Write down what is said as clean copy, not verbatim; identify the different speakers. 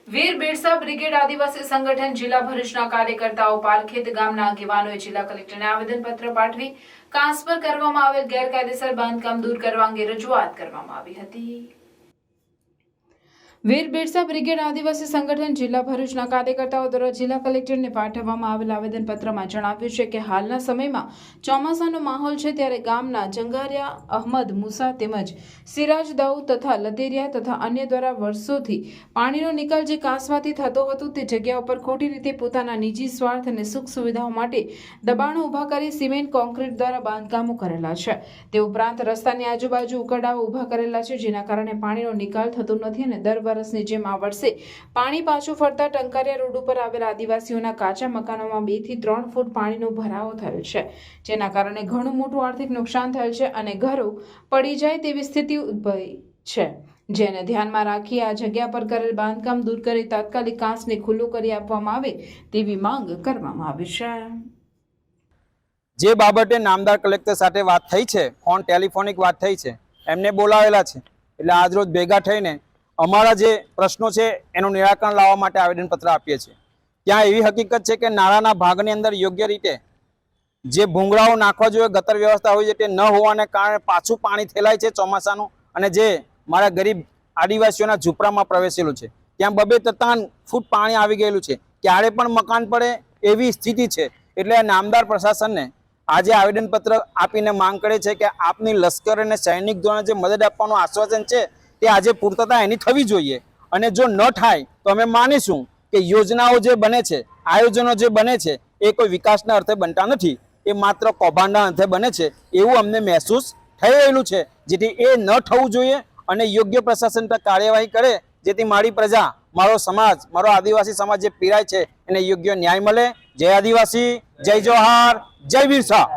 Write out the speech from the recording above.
Speaker 1: વીર Birsa brigade આદિવાસી સંગઠન જિલ્લા ભરૂચના કાર્યકર્તાઓ પાલખેત ગામના આગેવાનોએ જિલ્લા કલેક્ટરને આવેદનપત્ર પાઠવી કાંસ પર કરવામાં આવેલ ગેરકાયદેસર બાંધકામ દૂર કરવા અંગે રજૂઆત કરવામાં આવી હતી। વીર બિરસા બ્રિગેડ આદિવાસી સંગઠન જિલ્લા ભરૂચના કાર્યકર્તાઓ દ્વારા જિલ્લા કલેક્ટરને પાઠવવામાં આવેલ આવેદનપત્રમાં જણાવ્યું છે કે હાલના સમયમાં ચોમાસાનો માહોલ છે ત્યારે ગામના જંગારિયા અહમદ મુસા તેમજ સિરાજ દાઉદ તથા લદેરિયા તથા અન્ય દ્વારા વર્ષોથી પાણીનો નિકાલ જે કાંસમાંથી થતો હતો તે જગ્યા ઉપર ખોટી રીતે પોતાના નિજી સ્વાર્થ અને સુખ સુવિધાઓ માટે દબાણો ઊભા કરી સિમેન્ટ કોન્ક્રીટ દ્વારા બાંધકામો કરેલા છે। તે ઉપરાંત રસ્તાની આજુબાજુ ઉકરડાઓ ઊભા કરેલા છે જેના કારણે પાણીનો નિકાલ થતો નથી અને દર વર્ષની જેમ આ વર્ષે પાણી પાછું ફરતા ટંકારિયા રોડ ઉપર આવેલા આદિવાસીઓના કાચા મકાનોમાં 2 થી 3 ફૂટ પાણીનો ભરાવો થયો છે જેના કારણે ઘણું મોટું આર્થિક નુકસાન થયેલ છે અને ઘરો પડી જાય તેવી સ્થિતિ ઉદ્ભવી છે જેને ધ્યાનમાં રાખી આ જગ્યા પર કરેલ બાંધકામ દૂર કરી તાત્કાલિક કાંસને ખુલ્લું કરી આપવામાં આવે તેવી માંગ કરવામાં આવી છે।
Speaker 2: જે બાબતે નામદાર કલેક્ટર સાથે વાત થઈ છે, ફોન ટેલિફોનિક વાત થઈ છે, એમને બોલાવેલા છે એટલે આજરોજ ભેગા થઈને અમારા જે પ્રશ્નો છે એનું નિરાકરણ લાવવા માટે આવેદનપત્ર આપીએ છીએ। ત્યાં એવી હકીકત છે કે નાળાના ભાગની અંદર યોગ્ય રીતે જે ભૂંગળાઓ નાખવા જોઈએ, ગટર વ્યવસ્થા હોય છે તે ન હોવાને કારણે પાછું પાણી ફેલાય છે ચોમાસાનું અને જે મારા ગરીબ આદિવાસીઓના ઝૂંપડામાં પ્રવેશેલું છે ત્યાં 2-3 ફૂટ પાણી આવી ગયેલું છે, ક્યારે પણ મકાન પડે એવી સ્થિતિ છે। એટલે નામદાર પ્રશાસનને આજે આવેદનપત્ર આપીને માંગ કરે છે કે આપની લશ્કર અને સૈનિક દ્વારા જે મદદ આપવાનું આશ્વાસન છે તે આજે પૂર્તતા એની થવી જોઈએ અને જો ન થાય તો અમે માનીશું કે યોજનાઓ જે બને છે, આયોજનો જે બને છે એ કોઈ વિકાસના અર્થે બનતા નથી, એ માત્ર કૌભાંડના અર્થે બને છે એવું અમને મહેસૂસ થઈ રહેલું છે। જેથી એ ન થવું જોઈએ અને યોગ્ય પ્રશાસન પર કાર્યવાહી કરે જેથી મારી પ્રજા, મારો સમાજ, મારો આદિવાસી સમાજ જે પીડાય છે એને યોગ્ય ન્યાય મળે। જય આદિવાસી, જય જોહાર, જય બિરસા।